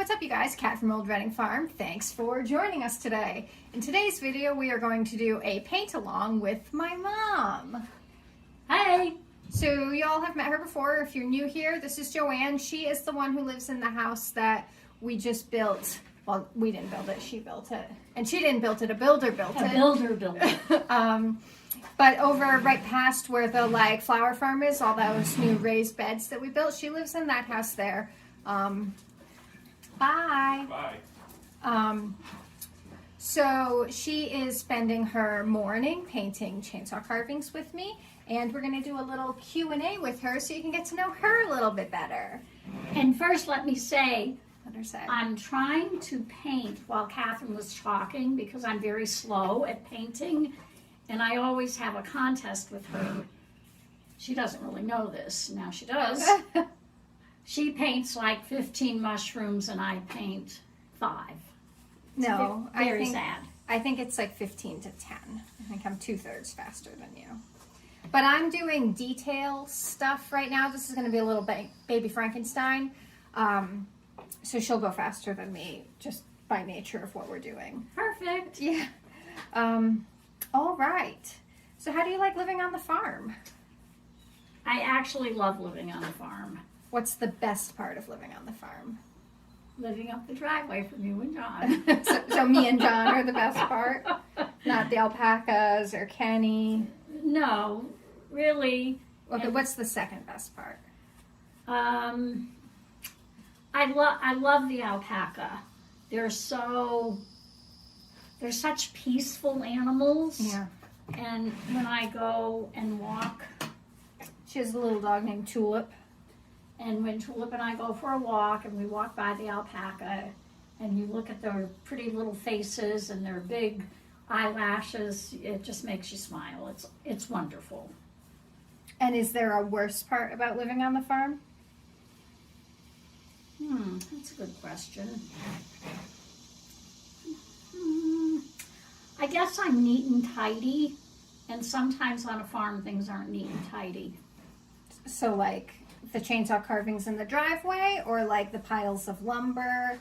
what's up you guys? Kat from Old Reading Farm. Thanks for joining us today. In today's video we are going to do a paint along with my mom. Hi! So y'all have met her before. If you're new here, this is Joanne. She is the one who lives in the house that we just built. Well, we didn't build it, she built it. And she didn't build it, a builder built it. A builder built it. But over right past where the flower farm is, all those new raised beds that we built, she lives in that house there. Bye. Bye. So she is spending her morning painting chainsaw carvings with me, and we're going to do a little Q&A with her so you can get to know her a little bit better. And first let me say, Let her say. I'm trying to paint while Catherine was talking because I'm very slow at painting, and I always have a contest with her. She doesn't really know this, now she does. She paints like 15 mushrooms and I paint 5. It's No, very sad. I think it's like 15 to 10. I think I'm 2/3 faster than you. But I'm doing detail stuff right now. This is going to be a little baby Frankenstein. So she'll go faster than me just by nature of what we're doing. Perfect. Yeah. All right. So how do you like living on the farm? I actually love living on a farm. What's the best part of living on the farm? Living up the driveway from you and John. so me and John are the best part? Not the alpacas or Kenny? No, really. Okay, what's the second best part? I love the alpaca. They're such peaceful animals. Yeah. And when I go and walk, She has a little dog named Tulip. and when Tulip and I go for a walk and we walk by the alpaca and you look at their pretty little faces and their big eyelashes, it just makes you smile. It's wonderful. And is there a worse part about living on the farm? That's a good question. I guess I'm neat and tidy, and sometimes on a farm things aren't neat and tidy. So like the chainsaw carvings in the driveway, or like the piles of lumber,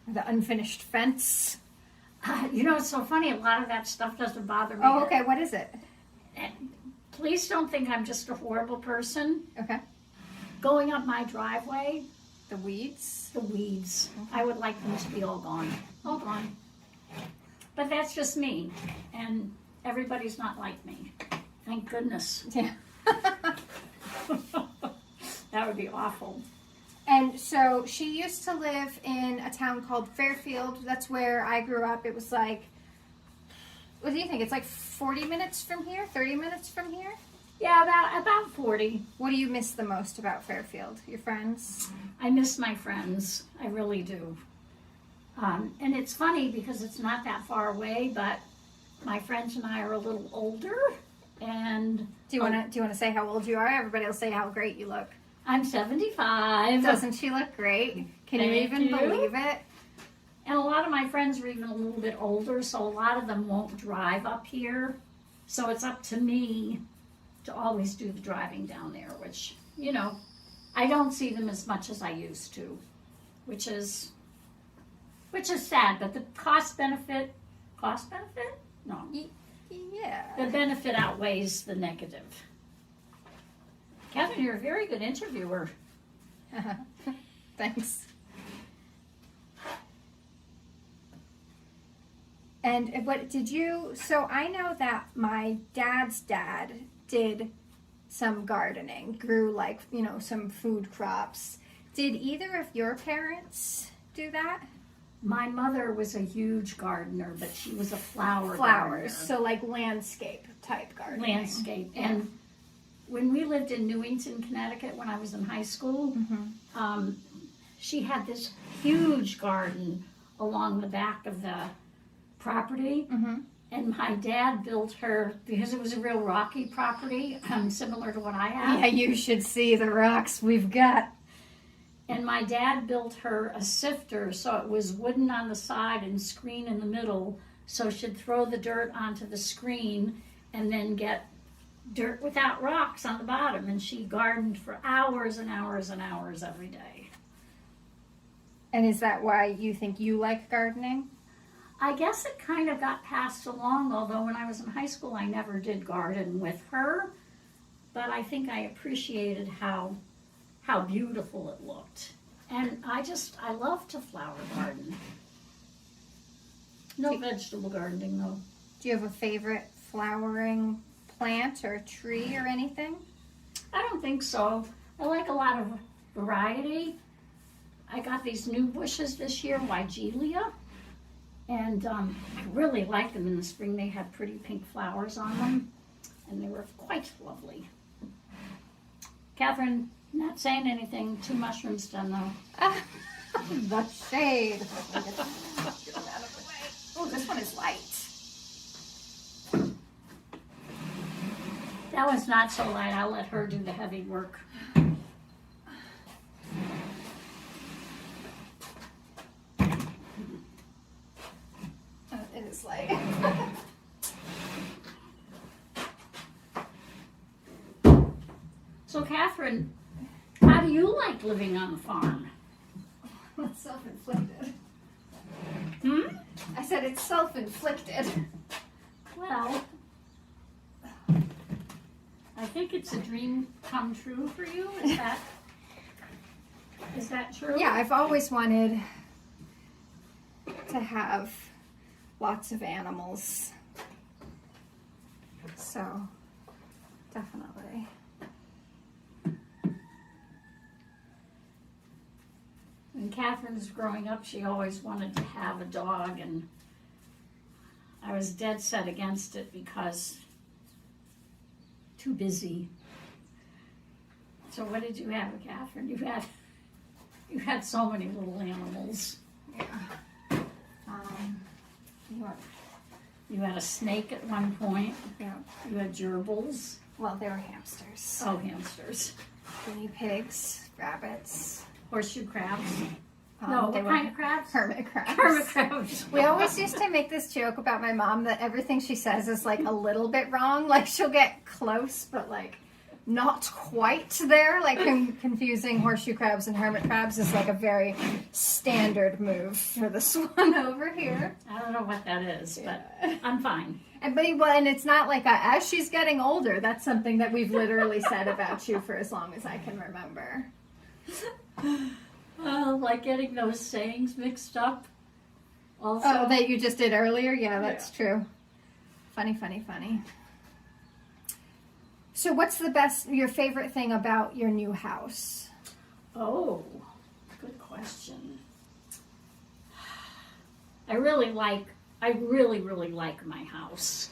the unfinished fence? You know, it's so funny, a lot of that stuff doesn't bother me. Oh, okay, what is it? Please don't think I'm just a horrible person. Okay. Going up my driveway, The weeds? the weeds, I would like them to be all gone. All gone. But that's just me, and everybody's not like me. Thank goodness. Yeah. That would be awful. And so she used to live in a town called Fairfield. That's where I grew up. It was like, what do you think? It's like 40 minutes from here? 30 minutes from here? Yeah, about 40. What do you miss the most about Fairfield? Your friends? I miss my friends. I really do. And it's funny because it's not that far away, but my friends and I are a little older. And Do you want to say how old you are? Everybody will say how great you look. I'm 75. Doesn't she look great? Can you Thank even you. believe it? And a lot of my friends are even a little bit older, so a lot of them won't drive up here. So it's up to me to always do the driving down there, which, you know, I don't see them as much as I used to, which is sad, but the cost benefit? No. Yeah. The benefit outweighs the negative. Catherine, you're a very good interviewer. Thanks. And what did you, so I know that my dad's dad did some gardening, grew some food crops. Did either of your parents do that? My mother was a huge gardener, but she was a Flowers, gardener. so like landscape type gardening. Landscape. Yeah. And when we lived in Newington, Connecticut, when I was in high school, she had this huge garden along the back of the property. And my dad built her, because it was a real rocky property, similar to what I have. Yeah, you should see the rocks we've got. And my dad built her a sifter, so it was wooden on the side and screen in the middle, so she'd throw the dirt onto the screen and then get dirt without rocks on the bottom. And she gardened for hours and hours and hours every day. And is that why you think you like gardening? I guess it kind of got passed along, although when I was in high school I never did garden with her. But I think I appreciated how beautiful it looked. And I love to flower garden. No vegetable gardening though. Do you have a favorite flowering plant or tree or anything? I don't think so. I like a lot of variety. I got these new bushes this year, Weigelia, and I really like them in the spring. They had pretty pink flowers on them, and they were quite lovely. Catherine, not saying anything. 2 mushrooms done though. The shade. Get them out of the way. Oh, this one is light. That one's not so light. I'll let her do the heavy work. It is light. So, Catherine, how do you like living on the farm? It's self-inflicted. I said it's self-inflicted. Well, I think it's a dream come true for you. Is that true? Yeah, I've always wanted to have lots of animals. So, definitely. When Catherine was growing up, she always wanted to have a dog, and I was dead set against it because too busy. So what did you have, Catherine? You had so many little animals. Yeah. You had a snake at one point. Yeah. You had gerbils. Well, they were hamsters. Oh, hamsters. Guinea pigs, rabbits. Horseshoe crabs. No, what kind of crabs? Hermit crabs. Hermit crabs. We always used to make this joke about my mom that everything she says is like a little bit wrong. Like she'll get close, but like not quite there. Like confusing horseshoe crabs and hermit crabs is like a very standard move for this one over here. I don't know what that is, but I'm fine. And it's not like as she's getting older, that's something that we've literally said about you for as long as I can remember. Like getting those sayings mixed up. Also. Oh, that you just did earlier? Yeah, that's true. Funny, funny, funny. So what's your favorite thing about your new house? Oh, good question. I really, really like my house.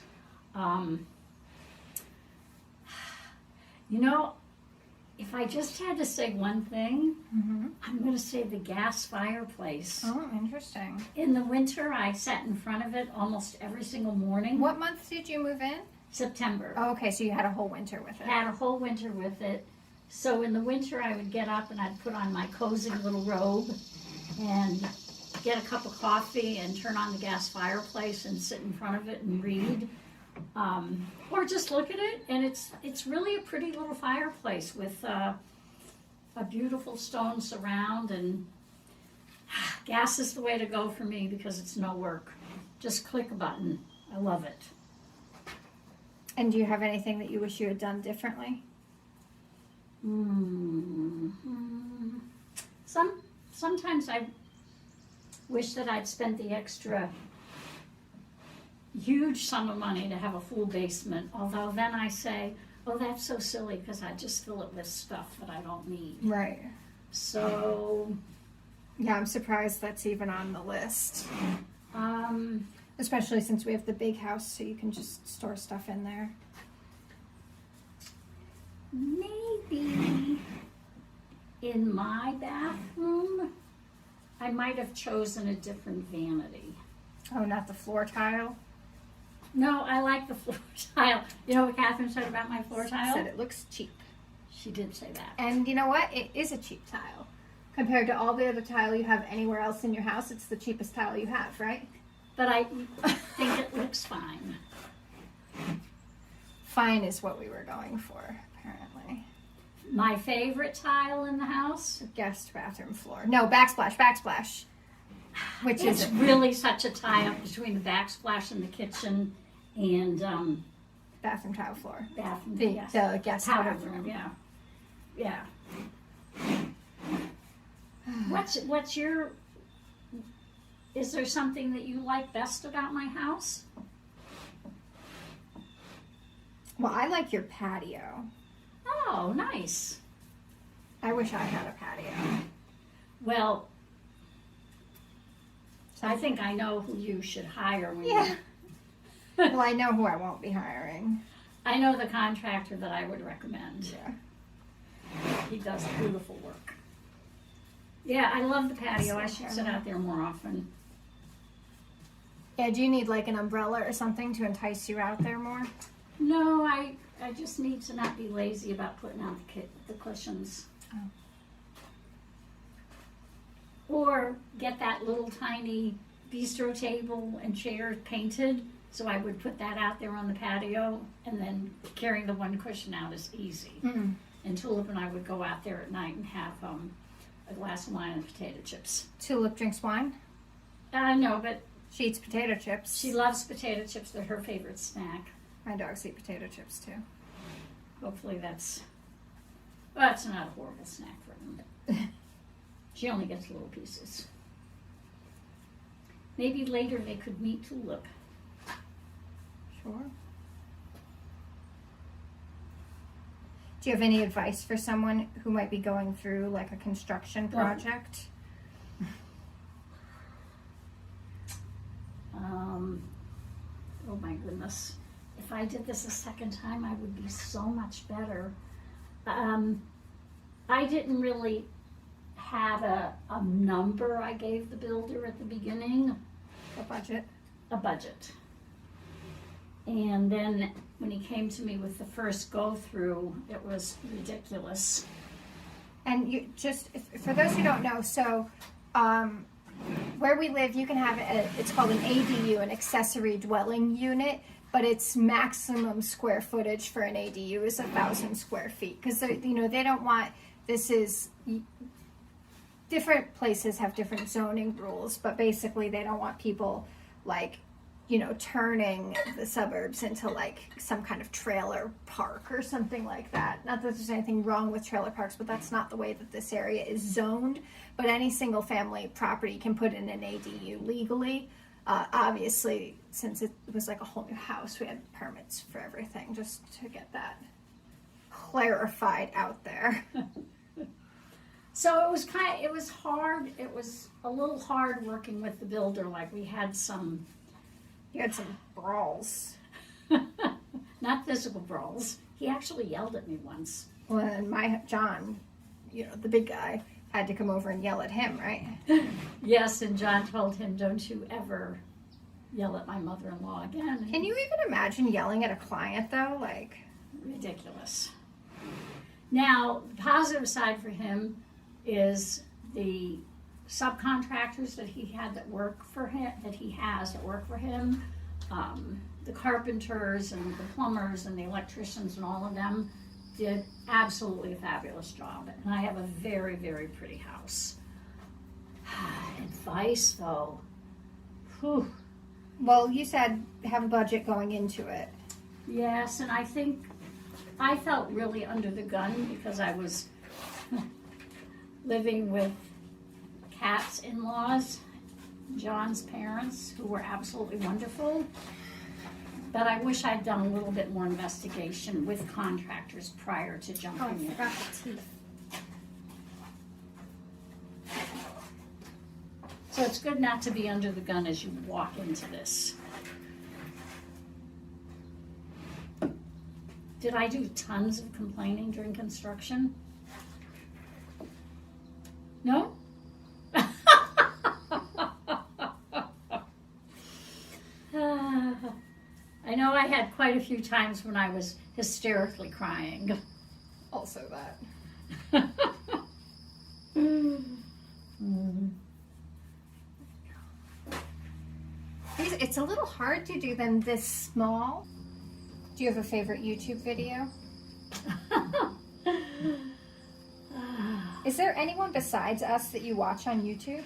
If I just had to say one thing, I'm going to say the gas fireplace. Oh, interesting. In the winter, I sat in front of it almost every single morning. What month did you move in? September. Oh, okay, so you had a whole winter with it. Had a whole winter with it. So in the winter, I would get up and I'd put on my cozy little robe and get a cup of coffee and turn on the gas fireplace and sit in front of it and read. Or just look at it, and it's really a pretty little fireplace with a beautiful stone surround, and gas is the way to go for me because it's no work. Just click a button. I love it. And do you have anything that you wish you had done differently? Sometimes I wish that I'd spent the extra huge sum of money to have a full basement, although then I say, oh, that's so silly because I just fill it with stuff that I don't need. Right. So, yeah, I'm surprised that's even on the list. Especially since we have the big house, so you can just store stuff in there. Maybe in my bathroom, I might have chosen a different vanity. Oh, not the floor tile? No, I like the floor tile. You know what Catherine said about my floor tile? Said it looks cheap. She did say that. And you know what? It is a cheap tile. Compared to all the other tile you have anywhere else in your house, it's the cheapest tile you have, right? But I think it looks fine. Fine is what we were going for, apparently. My favorite tile in the house? Guest bathroom floor. No, backsplash. Which It's is really such a tie-up between the backsplash in the kitchen and bathroom tile floor. bathroom. The, Yes. the guest Powder bathroom. room, yeah. What's your, is there something that you like best about my house? Well, I like your patio. Oh, nice. I wish I had a patio. Well, I think I know who you should hire when Yeah. Well, I know who I won't be hiring. I know the contractor that I would recommend. Yeah. He does beautiful work. Yeah, I love the patio. I should sit out there more often. Yeah, do you need like an umbrella or something to entice you out there more? No, I just need to not be lazy about putting out the cushions. Oh. Or get that little tiny bistro table and chair painted, so I would put that out there on the patio, and then carrying the one cushion out is easy. Mm-mm. And Tulip and I would go out there at night and have a glass of wine and potato chips. Tulip drinks wine. No, but She eats potato chips. she loves potato chips. They're her favorite snack. My dogs eat potato chips too. Hopefully that's not a horrible snack for them. She only gets little pieces. Maybe later they could meet Tulip. Sure. Do you have any advice for someone who might be going through like a construction project? Oh my goodness. If I did this a second time, I would be so much better. I didn't really have a number I gave the builder at the beginning, A budget? a budget. And then when he came to me with the first go through, it was ridiculous. And you just, for those who don't know, so where we live, you can have it's called an ADU, an accessory dwelling unit, but its maximum square footage for an ADU is 1,000 square feet. Because they don't want, different places have different zoning rules, but basically they don't want people like, turning the suburbs into like some kind of trailer park or something like that. Not that there's anything wrong with trailer parks, but that's not the way that this area is zoned. But any single family property can put in an ADU legally. Obviously, since it was like a whole new house, we had permits for everything, just to get that clarified out there. So it was hard. It was a little hard working with the builder. Like we had some, You had some brawls. not physical brawls. He actually yelled at me once. When my John, the big guy, had to come over and yell at him, right? Yes, and John told him, "Don't you ever yell at my mother-in-law again." Can you even imagine yelling at a client though? Like, Ridiculous. Now, the positive side for him is the subcontractors that he had that work for him, the carpenters and the plumbers and the electricians and all of them did absolutely a fabulous job. And I have a very, very pretty house. Advice though, whew. well, you said have a budget going into it. Yes, and I think I felt really under the gun because I was living with Kat's in-laws, John's parents, who were absolutely wonderful. But I wish I'd done a little bit more investigation with contractors prior to Oh, I jumping in. forgot the teeth. So it's good not to be under the gun as you walk into this. Did I do tons of complaining during construction? No? I know I had quite a few times when I was hysterically crying. Also that. It's a little hard to do them this small. Do you have a favorite YouTube video? Is there anyone besides us that you watch on YouTube?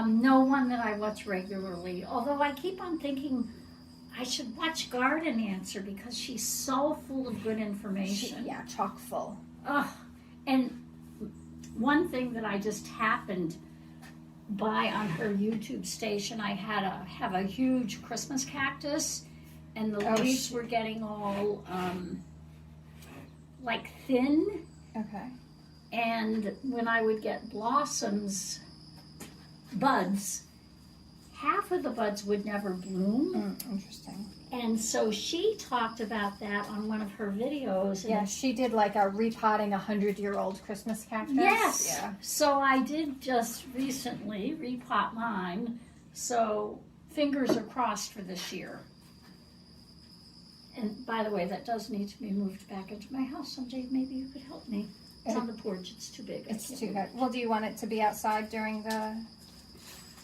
No one that I watch regularly. Although I keep on thinking I should watch Garden Answer because she's so full of good information. Yeah, chock full. And one thing that I just happened by on her YouTube station, I have a huge Christmas cactus, and the leaves were getting all like thin. Okay. And when I would get blossoms, buds, half of the buds would never bloom. Interesting. And so she talked about that on one of her videos. Yeah, she did like a repotting 100-year-old Christmas cactus. Yes. Yeah. So I did just recently repot mine. So fingers are crossed for this year. And by the way, that does need to be moved back into my house someday. Maybe you could help me. It's on the porch. It's too big. It's too good. Well, do you want it to be outside during the...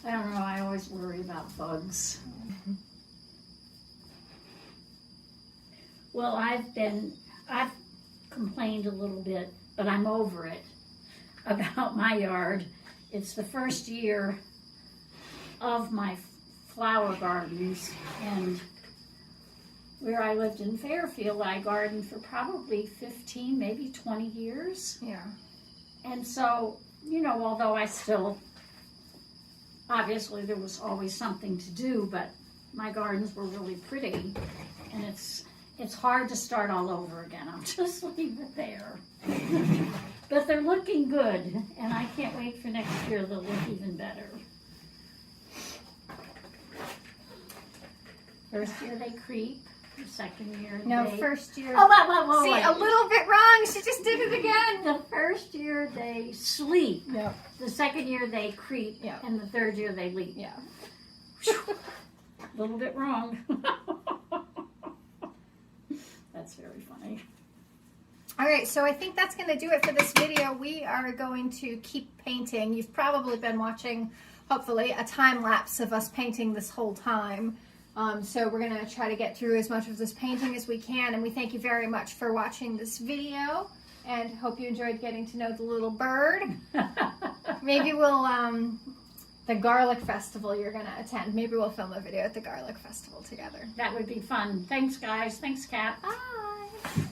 I don't know. I always worry about bugs. Well, I've complained a little bit, but I'm over it about my yard. It's the first year of my flower gardens, and where I lived in Fairfield, I gardened for probably 15, maybe 20 years. Yeah. And so, you know, although I still, obviously there was always something to do, but my gardens were really pretty, and it's hard to start all over again. I'll just leave it there. But they're looking good, and I can't wait for next year. They'll look even better. First year they creep. The second year they... first year... Oh, whoa, See, a little bit wrong. She just did it again. The first year they sleep. Yep. The second year they creep. Yep. And the third year they leap. Yeah. A little bit wrong. That's very funny. All right, so I think that's going to do it for this video. We are going to keep painting. You've probably been watching, hopefully, a time lapse of us painting this whole time. So we're going to try to get through as much of this painting as we can, and we thank you very much for watching this video, and hope you enjoyed getting to know the little bird. Maybe we'll, the garlic festival you're going to attend, maybe we'll film a video at the garlic festival together. That would be fun. Thanks, guys. Thanks, Kat. Bye!